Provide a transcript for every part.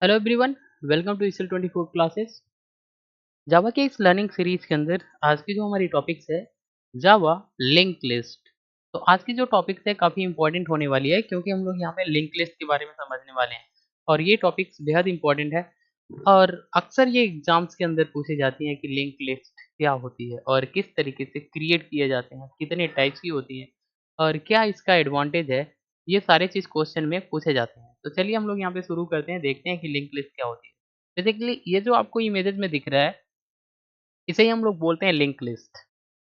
Hello everyone, welcome to इसल 24 classes. Java के इस लर्निंग सीरीज के अंदर आज की जो हमारी टॉपिक्स है जावा लिंक लिस्ट। तो आज की जो टॉपिक्स है काफ़ी इंपॉर्टेंट होने वाली है क्योंकि हम लोग यहाँ पे लिंक लिस्ट के बारे में समझने वाले हैं और ये टॉपिक्स बेहद इंपॉर्टेंट है। और अक्सर ये एग्जाम्स के अंदर पूछी जाती हैं कि लिंक लिस्ट क्या होती है और किस तरीके से क्रिएट किए जाते हैं, कितने टाइप्स की होती हैं और क्या इसका एडवांटेज है। ये सारे चीज़ क्वेश्चन में पूछे जाते हैं। तो चलिए हम लोग यहाँ पे शुरू करते हैं, देखते हैं कि लिंक लिस्ट क्या होती है। बेसिकली ये जो आपको इमेजेस में दिख रहा है इसे ही हम लोग बोलते हैं लिंक लिस्ट।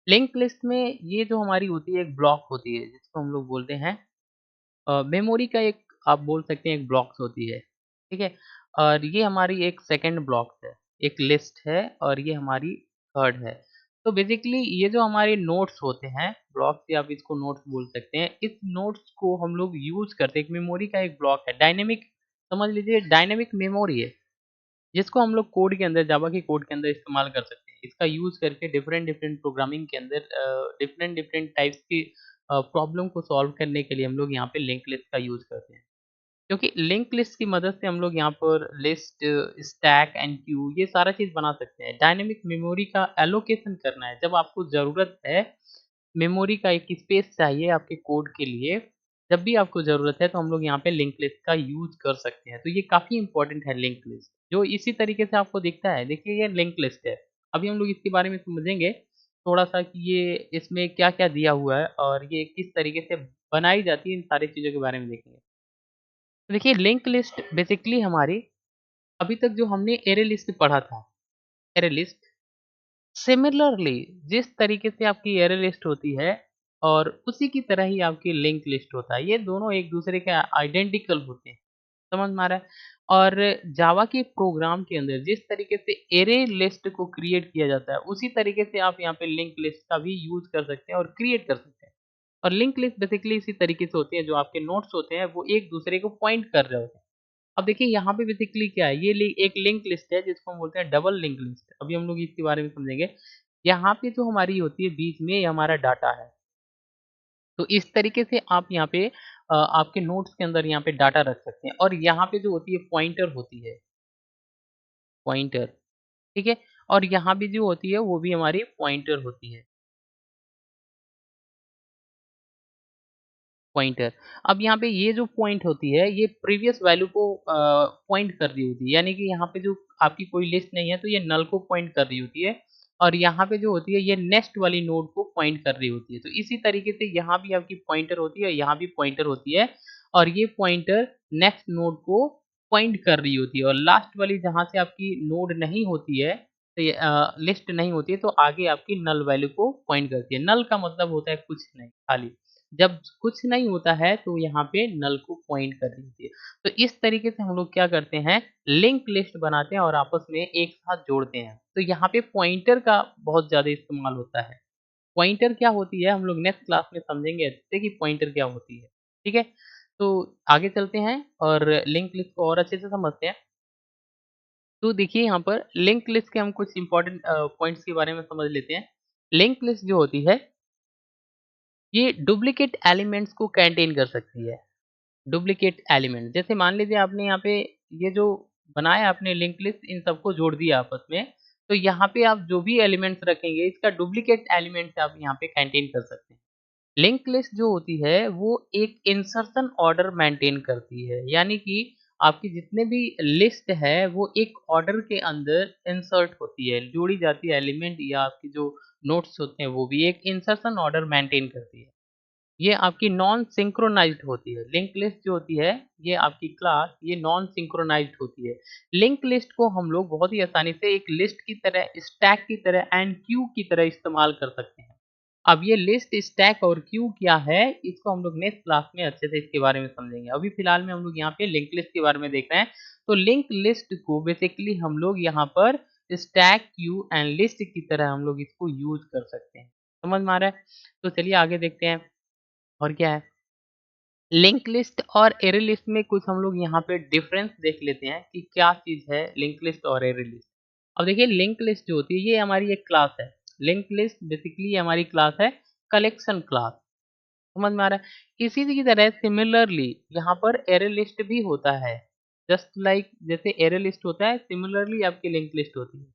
लिंक लिस्ट में ये जो हमारी होती है एक ब्लॉक होती है जिसको हम लोग बोलते हैं मेमोरी का एक, आप बोल सकते हैं एक ब्लॉक्स होती है, ठीक है? और ये हमारी एक सेकंड ब्लॉक्स है, एक लिस्ट है और ये हमारी थर्ड है। तो बेसिकली ये जो हमारे नोट्स होते हैं, ब्लॉक्स या आप इसको नोट्स बोल सकते हैं, इस नोट्स को हम लोग यूज़ करते हैं, एक मेमोरी का एक ब्लॉक है, डायनेमिक समझ लीजिए डायनेमिक मेमोरी है। जिसको हम लोग कोड के अंदर जावा के कोड के अंदर इस्तेमाल कर सकते हैं। इसका यूज़ करके डिफरेंट डिफरेंट प्रोग्रामिंग के अंदर डिफरेंट डिफरेंट टाइप्स की प्रॉब्लम को सॉल्व करने के लिए हम लोग यहाँ पे लिंक लिस्ट का यूज़ करते हैं। क्योंकि लिंक लिस्ट की मदद से हम लोग यहाँ पर लिस्ट, स्टैक एंड क्यू ये सारा चीज़ बना सकते हैं। डायनेमिक मेमोरी का एलोकेशन करना है, जब आपको ज़रूरत है मेमोरी का एक स्पेस चाहिए आपके कोड के लिए, जब भी आपको ज़रूरत है तो हम लोग यहाँ पे लिंक लिस्ट का यूज़ कर सकते हैं। तो ये काफ़ी इम्पोर्टेंट है लिंक लिस्ट, जो इसी तरीके से आपको दिखता है। देखिए ये लिंक लिस्ट है। अभी हम लोग इसके बारे में समझेंगे थोड़ा-सा कि ये इसमें क्या-क्या दिया हुआ है और ये किस तरीके से बनाई जाती है, इन सारी चीज़ों के बारे में देखेंगे। तो देखिए लिंक लिस्ट बेसिकली हमारी अभी तक जो हमने एरे लिस्ट पढ़ा था, एरे लिस्ट सिमिलरली जिस तरीके से आपकी एरे लिस्ट होती है और उसी की तरह ही आपकी लिंक लिस्ट होता है। ये दोनों एक दूसरे के आइडेंटिकल होते हैं, समझ में आ रहा है? और जावा के प्रोग्राम के अंदर जिस तरीके से एरे लिस्ट को क्रिएट किया जाता है, उसी तरीके से आप यहाँ पे लिंक लिस्ट का भी यूज़ कर सकते हैं और क्रिएट कर सकते हैं। और लिंक लिस्ट बेसिकली इसी तरीके से होती है, जो आपके नोट्स होते हैं वो एक दूसरे को पॉइंट कर रहे होते हैं। अब देखिए यहाँ पे बेसिकली क्या है, ये एक लिंक लिस्ट है जिसको हम बोलते हैं डबल लिंक लिस्ट। अभी हम लोग इसके बारे में समझेंगे। यहाँ पे जो हमारी होती है बीच में, ये हमारा डाटा है। तो इस तरीके से आप यहाँ पे आपके नोट्स के अंदर यहाँ पे डाटा रख सकते हैं और यहाँ पे जो होती है पॉइंटर होती है, पॉइंटर, ठीक है? और यहाँ भी जो होती है वो भी हमारी पॉइंटर होती है, पॉइंटर। अब यहाँ पे ये जो पॉइंट होती है ये प्रीवियस वैल्यू को पॉइंट कर रही होती है, यानी कि यहाँ पे जो आपकी कोई लिस्ट नहीं है तो ये नल को पॉइंट कर रही होती है और यहाँ पे जो होती है ये नेक्स्ट वाली नोड को पॉइंट कर रही होती है। तो इसी तरीके से यहाँ भी आपकी पॉइंटर होती है, यहाँ भी पॉइंटर होती है और ये पॉइंटर नेक्स्ट नोड को पॉइंट कर रही होती है और लास्ट वाली जहाँ से आपकी नोड नहीं होती है, तो ये लिस्ट नहीं होती है तो आगे आपकी नल वैल्यू को पॉइंट करती है। नल का मतलब होता है कुछ नहीं, खाली। जब कुछ नहीं होता है तो यहाँ पे नल को पॉइंट कर रही होती है। तो इस तरीके से हम लोग क्या करते हैं, लिंक लिस्ट बनाते हैं और आपस में एक साथ जोड़ते हैं। तो यहाँ पे पॉइंटर का बहुत ज़्यादा इस्तेमाल होता है। पॉइंटर क्या होती है हम लोग नेक्स्ट क्लास में समझेंगे अच्छे से कि पॉइंटर क्या होती है। ठीक है? तो आगे चलते हैं और लिंक लिस्ट को और अच्छे से समझते हैं। तो देखिए यहाँ पर लिंक लिस्ट के हम कुछ इंपॉर्टेंट पॉइंट्स के बारे में समझ लेते हैं। लिंक लिस्ट जो होती है ये डुप्लीकेट एलिमेंट्स को कंटेन कर सकती है। डुप्लीकेट एलिमेंट जैसे मान लीजिए आपने यहाँ पे ये जो बनाया आपने लिंक लिस्ट, इन सबको जोड़ दिया आपस में, तो यहाँ पे आप जो भी एलिमेंट्स रखेंगे इसका डुप्लीकेट एलिमेंट्स आप यहाँ पे कंटेन कर सकते हैं। लिंक लिस्ट जो होती है वो एक इंसर्शन ऑर्डर मेंटेन करती है, यानी कि आपकी जितने भी लिस्ट है वो एक ऑर्डर के अंदर इंसर्ट होती है, जोड़ी जाती है एलिमेंट या आपकी जो नोट्स होते हैं वो भी एक इंसर्शन ऑर्डर मेंटेन करती है। ये आपकी नॉन सिंक्रोनाइज्ड होती है। लिंक लिस्ट जो होती है, ये आपकी क्लास ये नॉन सिंक्रोनाइज्ड होती है। लिंक लिस्ट को हम लोग बहुत ही आसानी से एक लिस्ट की तरह, स्टैक की तरह एंड क्यू की तरह इस्तेमाल कर सकते हैं। अब ये लिस्ट, स्टैक और क्यू क्या है, इसको हम लोग नेक्स्ट क्लास में अच्छे से इसके बारे में समझेंगे। अभी फिलहाल में हम लोग यहाँ पे लिंक लिस्ट के बारे में देख रहे हैं। तो लिंक लिस्ट को बेसिकली हम लोग यहाँ पर स्टैक, क्यू एंड लिस्ट की तरह हम लोग इसको यूज़ कर सकते हैं। समझ में आ रहा है? तो चलिए आगे देखते हैं और क्या है। लिंक लिस्ट और एरे लिस्ट में कुछ हम लोग यहाँ पे डिफरेंस देख लेते हैं कि क्या चीज़ है लिंक लिस्ट और एरे लिस्ट। अब देखिए लिंक लिस्ट जो होती है ये हमारी एक क्लास है। लिंक लिस्ट बेसिकली हमारी क्लास है, कलेक्शन क्लास। समझ में आ रहा है? इसी की तरह सिमिलरली यहाँ पर एरे लिस्ट भी होता है। जस्ट लाइक जैसे एरे लिस्ट होता है, सिमिलरली आपकी लिंक लिस्ट होती है।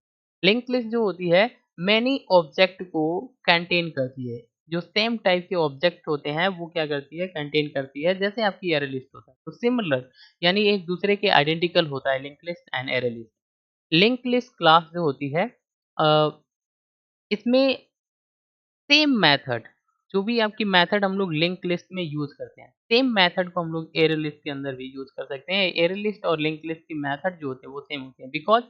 लिंक लिस्ट जो होती है मैनी ऑब्जेक्ट को कंटेन करती है। जो सेम टाइप के ऑब्जेक्ट होते हैं वो क्या करती है, कंटेन करती है, जैसे आपकी एरे लिस्ट होता है। तो सिमिलर यानी एक दूसरे के आइडेंटिकल होता है link list and array list. Link list class जो होती है अ, इसमें सेम मेथड, जो भी आपकी मेथड हम लोग लिंक लिस्ट में यूज़ करते हैं, सेम मेथड को हम लोग एरे लिस्ट के अंदर भी यूज़ कर सकते हैं। एरे लिस्ट और लिंक लिस्ट की मेथड जो होते हैं वो सेम होते हैं, बिकॉज़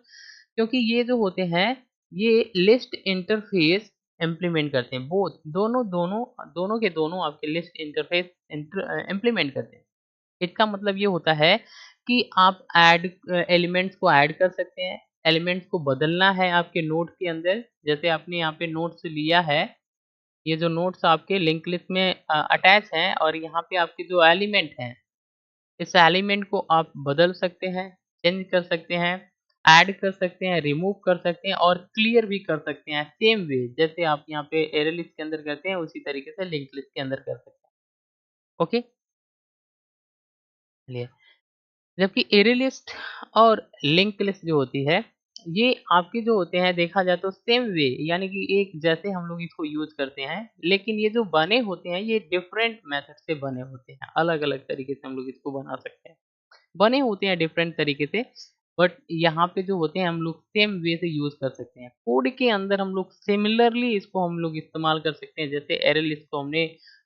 क्योंकि ये जो होते हैं ये लिस्ट इंटरफ़ेस इम्प्लीमेंट करते हैं। बोथ दोनों दोनों दोनों के दोनों आपके लिस्ट इंटरफ़ेस इम्प्लीमेंट करते हैं। इसका मतलब ये होता है कि आप एलिमेंट्स को ऐड कर सकते हैं, एलिमेंट्स को बदलना है आपके नोड के अंदर। जैसे आपने यहाँ पे नोट्स लिया है, ये जो नोट्स आपके लिंक लिस्ट में अटैच हैं और यहाँ पे आपके जो एलिमेंट हैं, इस एलिमेंट को आप बदल सकते हैं, चेंज कर सकते हैं, ऐड कर सकते हैं, रिमूव कर सकते हैं और क्लियर भी कर सकते हैं। सेम वे जैसे आप यहाँ पे एरे लिस्ट के अंदर करते हैं, उसी तरीके से लिंक लिस्ट के अंदर कर सकते हैं। ओके? चलिए, जबकि एरे लिस्ट और लिंक लिस्ट जो होती है, ये आपके जो होते हैं देखा जाए तो सेम वे यानी कि एक जैसे हम लोग इसको यूज़ करते हैं, लेकिन ये जो बने होते हैं ये डिफरेंट मेथड से बने होते हैं। अलग-अलग तरीके से हम लोग इसको बना सकते हैं। बने होते हैं डिफरेंट तरीके से, बट यहाँ पे जो होते हैं हम लोग सेम वे से यूज़ कर सकते हैं। कोड के अंदर हम लोग सिमिलरली इसको हम लोग इस्तेमाल कर सकते हैं। जैसे एरे लिस्ट को हमने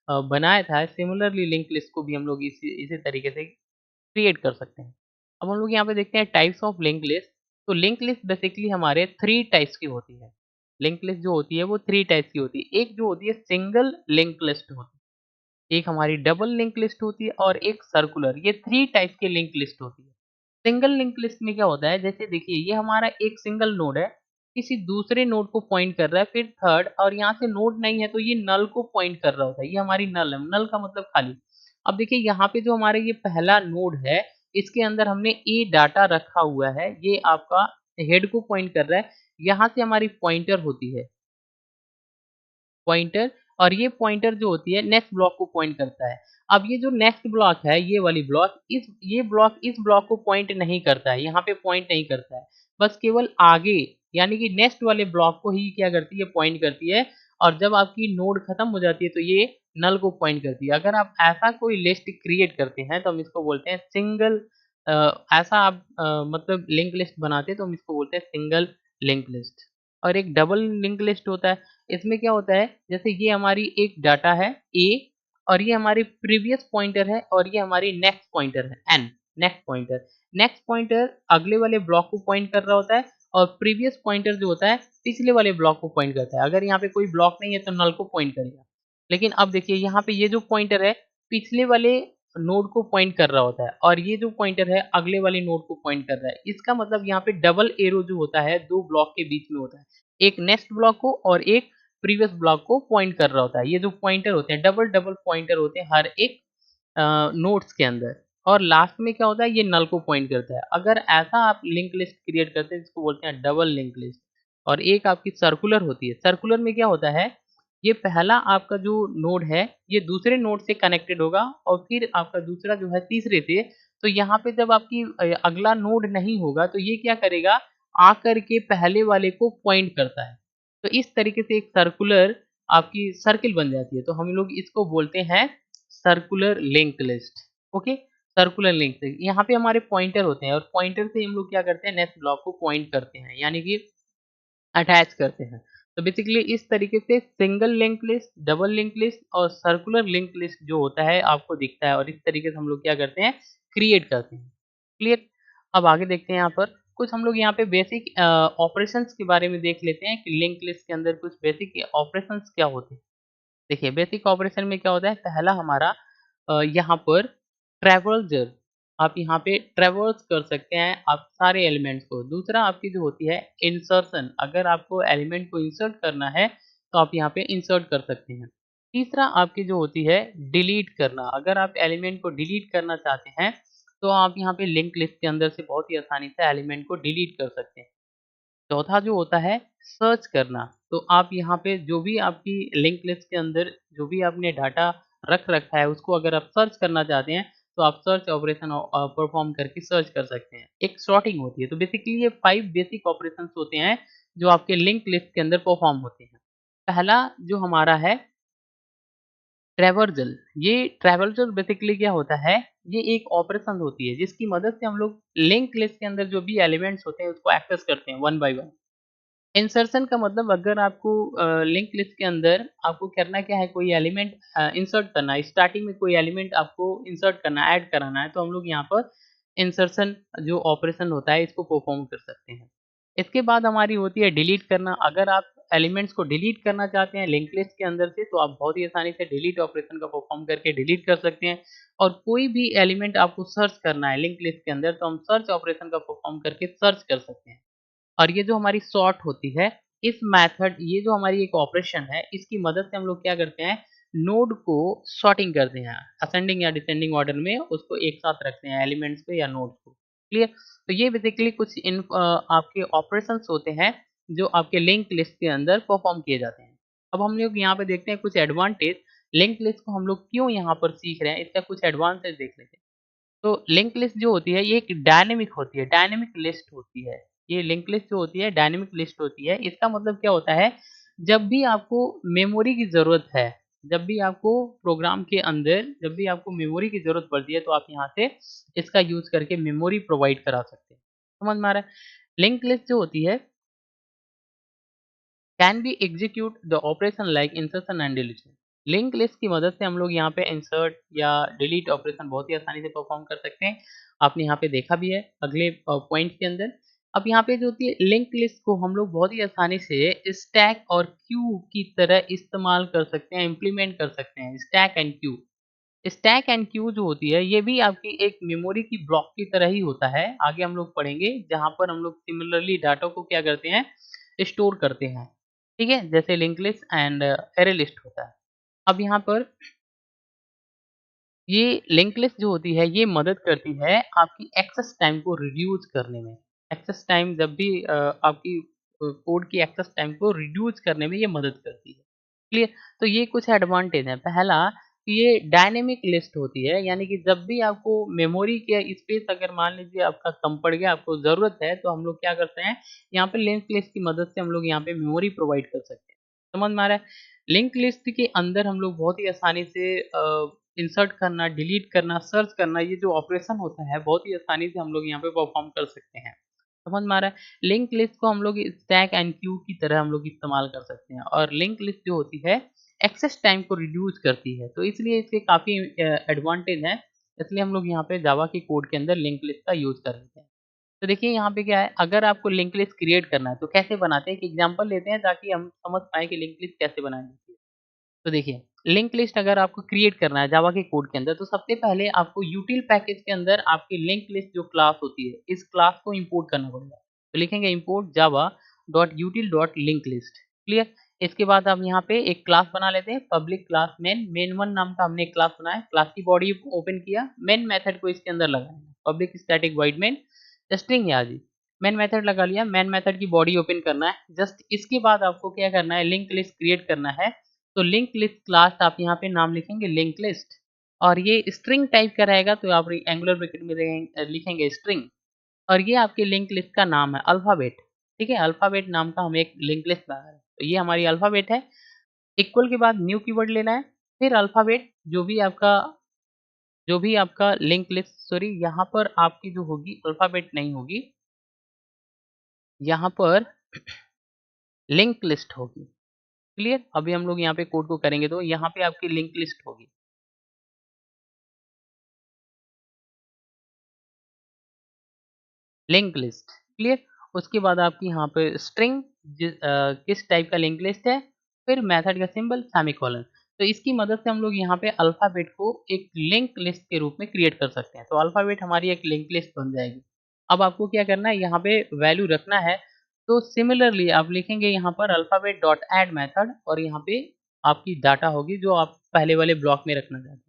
बनाया था, सिमिलरली लिंक लिस्ट को भी हम लोग इसी इसी तरीके से क्रिएट कर सकते हैं। अब हम लोग यहाँ पे देखते हैं टाइप्स ऑफ लिंक लिस्ट। तो लिंक लिस्ट बेसिकली हमारे 3 टाइप्स की होती है। लिंक लिस्ट जो होती है वो 3 टाइप्स की होती है। एक जो होती है सिंगल लिंक लिस्ट होती है, एक हमारी डबल लिंक लिस्ट होती है और एक सर्कुलर। ये 3 टाइप के लिंक लिस्ट होती है। सिंगल लिंक लिस्ट में क्या होता है, जैसे देखिए ये हमारा एक सिंगल नोड है, किसी दूसरे नोड को पॉइंट कर रहा है, फिर थर्ड, और यहाँ से नोड नहीं है तो ये नल को पॉइंट कर रहा होता है। ये हमारी नल है, नल का मतलब खाली। अब देखिए यहाँ पे जो हमारे ये पहला नोड है, इसके अंदर हमने ए डाटा रखा हुआ है, ये आपका हेड को पॉइंट कर रहा है। यहाँ से हमारी पॉइंटर होती है, पॉइंटर, और ये पॉइंटर जो होती है नेक्स्ट ब्लॉक को पॉइंट करता है। अब ये जो नेक्स्ट ब्लॉक है, ये वाली ब्लॉक, इस ब्लॉक को पॉइंट नहीं करता है, यहाँ पे पॉइंट नहीं करता है। बस केवल आगे यानी कि नेक्स्ट वाले ब्लॉक को ही क्या करती है, पॉइंट करती है। और जब आपकी नोड खत्म हो जाती है तो ये नल को पॉइंट करती है। अगर आप ऐसा कोई लिस्ट क्रिएट करते हैं तो हम इसको बोलते हैं सिंगल, ऐसा आप मतलब लिंक लिस्ट बनाते हैं तो हम इसको बोलते हैं सिंगल लिंक लिस्ट। और एक डबल लिंक लिस्ट होता है। इसमें क्या होता है, जैसे ये हमारी एक डाटा है ए, और ये हमारी प्रीवियस पॉइंटर है, और ये हमारी नेक्स्ट पॉइंटर है एन। नेक्स्ट पॉइंटर अगले वाले ब्लॉक को पॉइंट कर रहा होता है, और प्रीवियस पॉइंटर जो होता है पिछले वाले ब्लॉक को पॉइंट करता है। अगर यहाँ पे कोई ब्लॉक नहीं है तो नल को पॉइंट करेगा। लेकिन अब देखिए यहाँ पे ये जो पॉइंटर है पिछले वाले नोड को पॉइंट कर रहा होता है, और ये जो पॉइंटर है अगले वाले नोड को पॉइंट कर रहा है। इसका मतलब यहाँ पे डबल एरो जो होता है दो ब्लॉक के बीच में होता है, एक नेक्स्ट ब्लॉक को और एक प्रीवियस ब्लॉक को पॉइंट कर रहा होता है। ये जो पॉइंटर होते हैं डबल डबल पॉइंटर होते हैं हर एक नोड्स के अंदर, और लास्ट में क्या होता है, ये नल को पॉइंट करता है। अगर ऐसा आप लिंक लिस्ट क्रिएट करते हैं जिसको बोलते हैं डबल लिंक लिस्ट। और एक आपकी सर्कुलर होती है। सर्कुलर में क्या होता है, ये पहला आपका जो नोड है ये दूसरे नोड से कनेक्टेड होगा, और फिर आपका दूसरा जो है तीसरे से। तो यहाँ पे जब आपकी अगला नोड नहीं होगा तो ये क्या करेगा, आकर के पहले वाले को पॉइंट करता है। तो इस तरीके से एक सर्कुलर आपकी सर्किल बन जाती है। तो हम लोग इसको बोलते हैं circular link list. Okay, circular link list. यहाँ पे हमारे पॉइंटर होते हैं, और पॉइंटर से हम लोग क्या करते हैं, नेक्स्ट ब्लॉक को पॉइंट करते हैं, यानी कि अटैच करते हैं। तो बेसिकली इस तरीके से single link list, double link list और सर्कुलर लिंक लिस्ट जो होता है आपको दिखता है, और इस तरीके से हम लोग क्या करते हैं, क्रिएट करते हैं। क्लियर? अब आगे देखते हैं यहाँ पर कुछ हम लोग यहाँ पे बेसिक ऑपरेशंस के बारे में देख लेते हैं कि लिंक लिस्ट के अंदर कुछ बेसिक ऑपरेशंस क्या होते हैं। देखिए बेसिक ऑपरेशन में क्या होता है, पहला हमारा यहाँ पर ट्रैवर्सर, आप यहाँ पे ट्रैवर्स कर सकते हैं आप सारे एलिमेंट्स को। दूसरा आपकी जो होती है इंसर्शन, अगर आपको एलिमेंट को इंसर्ट करना है तो आप यहाँ पे इंसर्ट कर सकते हैं। तीसरा आपकी जो होती है डिलीट करना, अगर आप एलिमेंट को डिलीट करना चाहते हैं तो आप यहाँ पे लिंक लिस्ट के अंदर से बहुत ही आसानी से एलिमेंट को डिलीट कर सकते हैं। चौथा जो होता है सर्च करना, तो आप यहाँ पे जो भी आपकी लिंक लिस्ट के अंदर जो भी आपने डाटा रख रखा है उसको अगर आप सर्च करना चाहते हैं तो आप सर्च ऑपरेशन परफॉर्म करके सर्च कर सकते हैं। एक सॉर्टिंग होती है, तो बेसिकली ये 5 बेसिक ऑपरेशंस होते हैं जो आपके लिंक लिस्ट के अंदर परफॉर्म होते हैं। पहला जो हमारा है ट्रैवर्सल। ये ट्रैवर्सल बेसिकली क्या होता है, ये एक ऑपरेशन होती है जिसकी मदद से हम लोग लिंक लिस्ट के अंदर जो भी एलिमेंट्स होते हैं उसको एक्सेस करते हैं वन बाय वन। इंसर्शन का मतलब अगर आपको लिंक लिस्ट के अंदर आपको करना क्या है, कोई एलिमेंट इंसर्ट करना है, स्टार्टिंग में कोई एलिमेंट आपको इंसर्ट करना है, ऐड कराना है, तो हम लोग यहाँ पर इंसर्शन जो ऑपरेशन होता है इसको परफॉर्म कर सकते हैं। इसके बाद हमारी होती है डिलीट करना। अगर आप एलिमेंट्स को डिलीट करना चाहते हैं लिंक लिस्ट के अंदर से, तो आप बहुत ही आसानी से डिलीट ऑपरेशन का परफॉर्म करके डिलीट कर सकते हैं। और कोई भी एलिमेंट आपको सर्च करना है लिंक लिस्ट के अंदर, तो हम सर्च ऑपरेशन का परफॉर्म करके सर्च कर सकते हैं। और ये जो हमारी सॉर्ट होती है, इस मेथड, ये जो हमारी एक ऑपरेशन है, इसकी मदद से हम लोग क्या करते हैं, नोड को सॉर्टिंग करते हैं, असेंडिंग या डिसेंडिंग ऑर्डर में उसको एक साथ रखते हैं एलिमेंट्स पे या नोड्स को। क्लियर? तो ये बेसिकली कुछ आपके ऑपरेशंस होते हैं जो आपके लिंक लिस्ट के अंदर परफॉर्म किए जाते हैं। अब हम लोग यहाँ पे देखते हैं कुछ एडवांटेज, लिंक लिस्ट को हम लोग क्यों यहाँ पर सीख रहे हैं, इसका कुछ एडवांटेज देख लेते हैं। तो लिंक लिस्ट जो होती है ये एक डायनेमिक होती है, डायनेमिक लिस्ट होती है। ये लिंक लिस्ट जो होती है डायनेमिक लिस्ट होती है। इसका मतलब क्या होता है, जब भी आपको मेमोरी की ज़रूरत है, जब भी आपको प्रोग्राम के अंदर जब भी आपको मेमोरी की ज़रूरत पड़ती है, तो आप यहाँ से इसका यूज़ करके मेमोरी प्रोवाइड करा सकते हैं। समझ में आ रहा है? लिंक लिस्ट जो होती है can be execute the operation like insertion and deletion. Link list की मदद से हम लोग यहाँ पे इंसर्ट या डिलीट ऑपरेशन बहुत ही आसानी से परफॉर्म कर सकते हैं। आपने यहाँ पे देखा भी है अगले पॉइंट के अंदर। अब यहाँ पे जो होती है लिंक लिस्ट को हम लोग बहुत ही आसानी से स्टैक और क्यू की तरह इस्तेमाल कर सकते हैं, इम्प्लीमेंट कर सकते हैं। Stack and Q, stack and Q जो होती है ये भी आपकी एक मेमोरी की ब्लॉक की तरह ही होता है। आगे हम लोग पढ़ेंगे जहाँ पर हम लोग सिमिलरली डाटा को क्या करते हैं, स्टोर करते हैं। ठीक है, जैसे link list and array list होता है। अब यहाँ पर ये लिंक लिस्ट जो होती है ये मदद करती है आपकी एक्सेस टाइम को रिड्यूस करने में। एक्सेस टाइम जब भी आपकी कोड की एक्सेस टाइम को रिड्यूस करने में ये मदद करती है। क्लियर? तो ये कुछ एडवांटेज है। पहला, ये डायनेमिक लिस्ट होती है, यानी कि जब भी आपको मेमोरी के स्पेस अगर मान लीजिए आपका कम पड़ गया, आपको ज़रूरत है, तो हम लोग क्या करते हैं, यहाँ पे लिंक लिस्ट की मदद से हम लोग यहाँ पे मेमोरी प्रोवाइड कर सकते हैं। समझ में आ रहा है? लिंक लिस्ट के अंदर हम लोग बहुत ही आसानी से इंसर्ट करना, डिलीट करना, सर्च करना, ये जो ऑपरेशन होता है बहुत ही आसानी से हम लोग यहाँ पे परफॉर्म कर सकते हैं। समझ में आ रहा है? लिंक लिस्ट को हम लोग स्टैक एंड क्यू की तरह हम लोग इस्तेमाल कर सकते हैं। और लिंक लिस्ट जो होती है एक्सेस टाइम को रिड्यूस करती है, तो इसलिए इसके काफ़ी एडवांटेज हैं। इसलिए हम लोग यहाँ पे जावा के कोड के अंदर लिंक लिस्ट का यूज़ कर लेते हैं। तो देखिए यहाँ पे क्या है, अगर आपको लिंक लिस्ट क्रिएट करना है तो कैसे बनाते हैं, एक एग्जांपल लेते हैं ताकि हम समझ पाएँ कि लिंक लिस्ट कैसे बनानी होती है। तो देखिए, लिंक लिस्ट अगर आपको क्रिएट करना है जावा के कोड के अंदर, तो सबसे पहले आपको यूटिल पैकेज के अंदर आपकी लिंक लिस्ट जो क्लास होती है, इस क्लास को इंपोर्ट करना पड़ेगा। तो लिखेंगे import Java dot यूटिल dot link list. Clear? इसके बाद आप यहाँ पे एक क्लास बना लेते हैं, पब्लिक क्लास मेन वन नाम का हमने एक क्लास बनाया। क्लास की बॉडी ओपन किया, मेन मेथड को इसके अंदर लगाना, public static void main string है आज मेन मेथड लगा लिया, मेन मेथड की बॉडी ओपन करना है। जस्ट इसके बाद आपको क्या करना है, लिंक लिस्ट क्रिएट करना है। तो लिंक लिस्ट क्लास आप यहाँ पे नाम लिखेंगे लिंक लिस्ट, और ये स्ट्रिंग टाइप का रहेगा, तो आप एंगुलर ब्रैकेट में लिखेंगे स्ट्रिंग। और ये आपके लिंक लिस्ट का नाम है अल्फाबेट। ठीक है, अल्फाबेट नाम का हम एक लिंक लिस्ट बना रहे हैं, तो ये हमारी अल्फाबेट है। इक्वल के बाद न्यू कीवर्ड लेना है, फिर अल्फाबेट जो भी आपका लिंक लिस्ट, सॉरी यहाँ पर आपकी जो होगी अल्फाबेट नहीं होगी, यहाँ पर लिंक लिस्ट होगी। क्लियर? अभी हम लोग यहाँ पे कोड को करेंगे तो यहाँ पे आपकी लिंक लिस्ट होगी। Link list. क्लियर? उसके बाद आपकी यहाँ पे स्ट्रिंग किस टाइप का लिंक लिस्ट है, फिर मेथड का सिंबल सेमीकोलन। तो इसकी मदद से हम लोग यहाँ पे अल्फाबेट को एक लिंक लिस्ट के रूप में क्रिएट कर सकते हैं। तो अल्फाबेट हमारी एक लिंक लिस्ट बन जाएगी। अब आपको क्या करना है, यहाँ पे वैल्यू रखना है। तो सिमिलरली आप लिखेंगे यहाँ पर अल्फाबेट डॉट ऐड मेथड, और यहाँ पे आपकी डाटा होगी जो आप पहले वाले ब्लॉक में रखना चाहते हैं।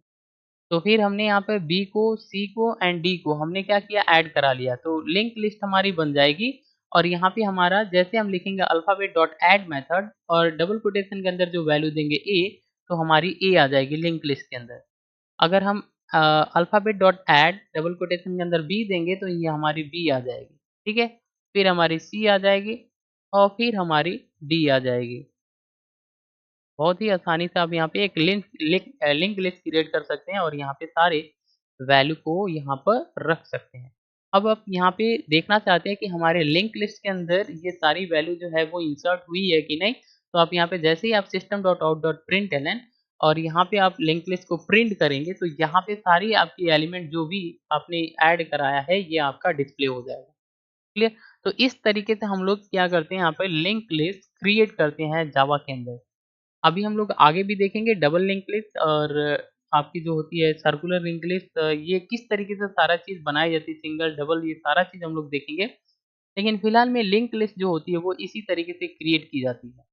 तो फिर हमने यहाँ पे बी को, सी को एंड डी को हमने क्या किया, ऐड करा लिया, तो लिंक लिस्ट हमारी बन जाएगी। और यहाँ पे हमारा जैसे हम लिखेंगे अल्फाबेट डॉट ऐड मेथड और डबल कोटेशन के अंदर जो वैल्यू देंगे ए, तो हमारी ए आ जाएगी लिंक लिस्ट के अंदर। अगर हम alphabet dot add double quotation के अंदर बी देंगे तो ये हमारी बी आ जाएगी, ठीक है? फिर हमारी सी आ जाएगी और फिर हमारी डी आ जाएगी। बहुत ही आसानी से आप यहाँ पे एक लिंक लिस्ट क्रिएट कर सकते हैं और यहाँ पे सारे वैल्यू को यहाँ पर रख सकते हैं। अब आप यहाँ पे देखना चाहते हैं कि हमारे लिंक लिस्ट के अंदर ये सारी वैल्यू जो है वो इंसर्ट हुई है कि नहीं, तो आप यहाँ पे जैसे ही आप system.out.println और यहाँ पे आप लिंक लिस्ट को प्रिंट करेंगे तो यहाँ पे सारी आपकी एलिमेंट जो भी आपने ऐड कराया है ये आपका डिस्प्ले हो जाएगा। क्लियर? तो इस तरीके से हम लोग क्या करते हैं यहाँ पे लिंक लिस्ट क्रिएट करते हैं जावा के अंदर। अभी हम लोग आगे भी देखेंगे डबल लिंक लिस्ट और आपकी जो होती है सर्कुलर लिंक लिस्ट, ये किस तरीके से सारा चीज़ बनाई जाती है, सिंगल, डबल, ये सारा चीज़ हम लोग देखेंगे। लेकिन फिलहाल में लिंक लिस्ट जो होती है वो इसी तरीके से क्रिएट की जाती है।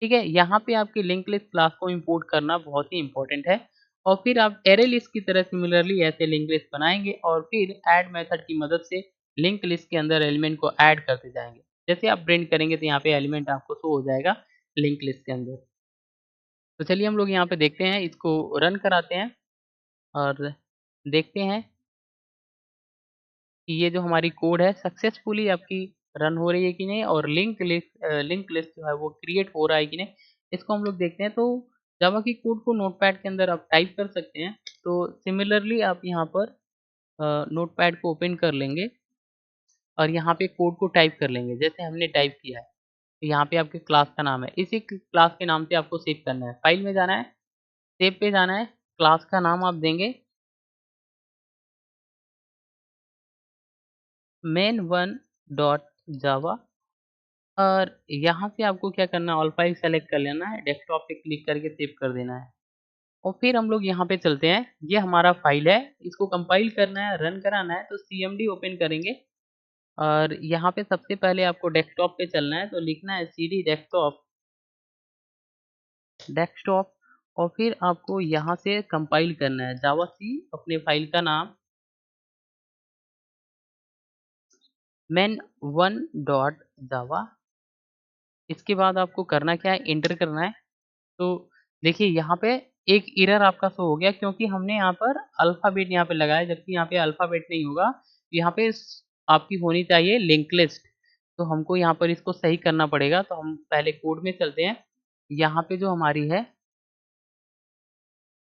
ठीक है? यहाँ पे आपकी लिंक लिस्ट क्लास को इम्पोर्ट करना बहुत ही इम्पोर्टेंट है और फिर आप अरे लिस्ट की तरह सिमिलरली ऐसे लिंक लिस्ट बनाएँगे और फिर ऐड मेथड की मदद से लिंक लिस्ट के अंदर एलिमेंट को ऐड करते जाएँगे। जैसे आप प्रिंट करेंगे तो यहाँ पे एलिमेंट आपको शो हो जाएगा लिंक लिस्ट के अंदर। तो चलिए हम लोग यहाँ पे देखते हैं, इसको रन कराते हैं और देखते हैं कि ये जो हमारी कोड है सक्सेसफुली आपकी रन हो रही है कि नहीं और लिंक लिस्ट जो है वो क्रिएट हो रहा है कि नहीं, इसको हम लोग देखते हैं। तो जावा की कोड को नोटपैड के अंदर आप टाइप कर सकते हैं। तो सिमिलरली आप यहाँ पर नोटपैड को ओपन कर लेंगे और यहाँ पे कोड को टाइप कर लेंगे जैसे हमने टाइप किया है। तो यहाँ पे आपके क्लास का नाम है, इसी क्लास के नाम से आपको सेव करना है। फाइल में जाना है, सेव पे जाना है, क्लास का नाम आप देंगे main1 डॉट जावा और यहाँ से आपको क्या करना है, ऑल फाइल सेलेक्ट कर लेना है, डेस्कटॉप पे क्लिक करके सेव कर देना है और फिर हम लोग यहाँ पे चलते हैं। ये हमारा फाइल है, इसको कंपाइल करना है, रन कराना है, तो सीएमडी ओपन करेंगे और यहाँ पे सबसे पहले आपको डेस्कटॉप पे चलना है, तो लिखना है सीडी डेस्कटॉप डेस्कटॉप और फिर आपको यहाँ से कंपाइल करना है जावा सी, अपने फाइल का नाम main1 डॉट जावा। इसके बाद आपको करना क्या है, एंटर करना है। तो देखिए यहाँ पे एक एरर आपका शो हो गया क्योंकि हमने यहाँ पर अल्फ़ाबेट यहाँ पे लगाया जबकि यहाँ पे अल्फ़ाबेट नहीं होगा। यहाँ पे आपकी होनी चाहिए लिंक लिस्ट। तो हमको यहाँ पर इसको सही करना पड़ेगा। तो हम पहले कोड में चलते हैं। यहाँ पे जो हमारी है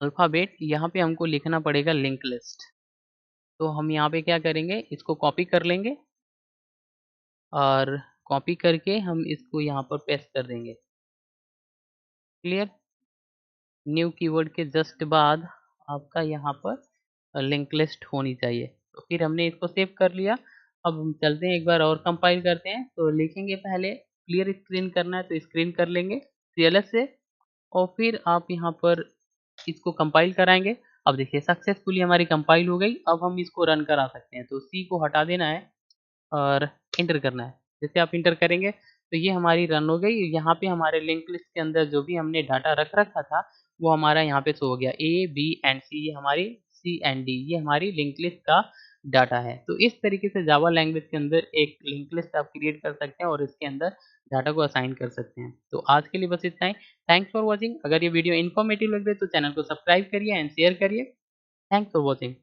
अल्फ़ाबेट, यहाँ पे हमको लिखना पड़ेगा लिंक लिस्ट। तो हम यहाँ पे क्या करेंगे, इसको कॉपी कर लेंगे और कॉपी करके हम इसको यहाँ पर पेस्ट कर देंगे। क्लियर? न्यू कीवर्ड के जस्ट बाद आपका यहाँ पर लिंक लिस्ट होनी चाहिए। तो फिर हमने इसको सेव कर लिया। अब हम चलते हैं एक बार और कंपाइल करते हैं। तो लिखेंगे पहले क्लियर स्क्रीन करना है तो स्क्रीन कर लेंगे सीएलएस से और फिर आप यहाँ पर इसको कंपाइल कराएंगे। अब देखिए सक्सेसफुली हमारी कंपाइल हो गई। अब हम इसको रन करा सकते हैं। तो सी को हटा देना है और एंटर करना है। जैसे आप एंटर करेंगे तो ये हमारी रन हो गई। यहाँ पे हमारे लिंक लिस्ट के अंदर जो भी हमने डाटा रख रखा था वो हमारा यहाँ पे शो हो गया। ए बी एंड सी, ये हमारी सी एंड डी, ये हमारी लिंक लिस्ट का डाटा है। तो इस तरीके से जावा लैंग्वेज के अंदर एक लिंक लिस्ट आप क्रिएट कर सकते हैं और इसके अंदर डाटा को असाइन कर सकते हैं। तो आज के लिए बस इतना ही। Thanks for watching. अगर ये वीडियो इन्फॉर्मेटिव लग रही है तो चैनल को सब्सक्राइब करिए एंड शेयर करिए। Thanks for watching.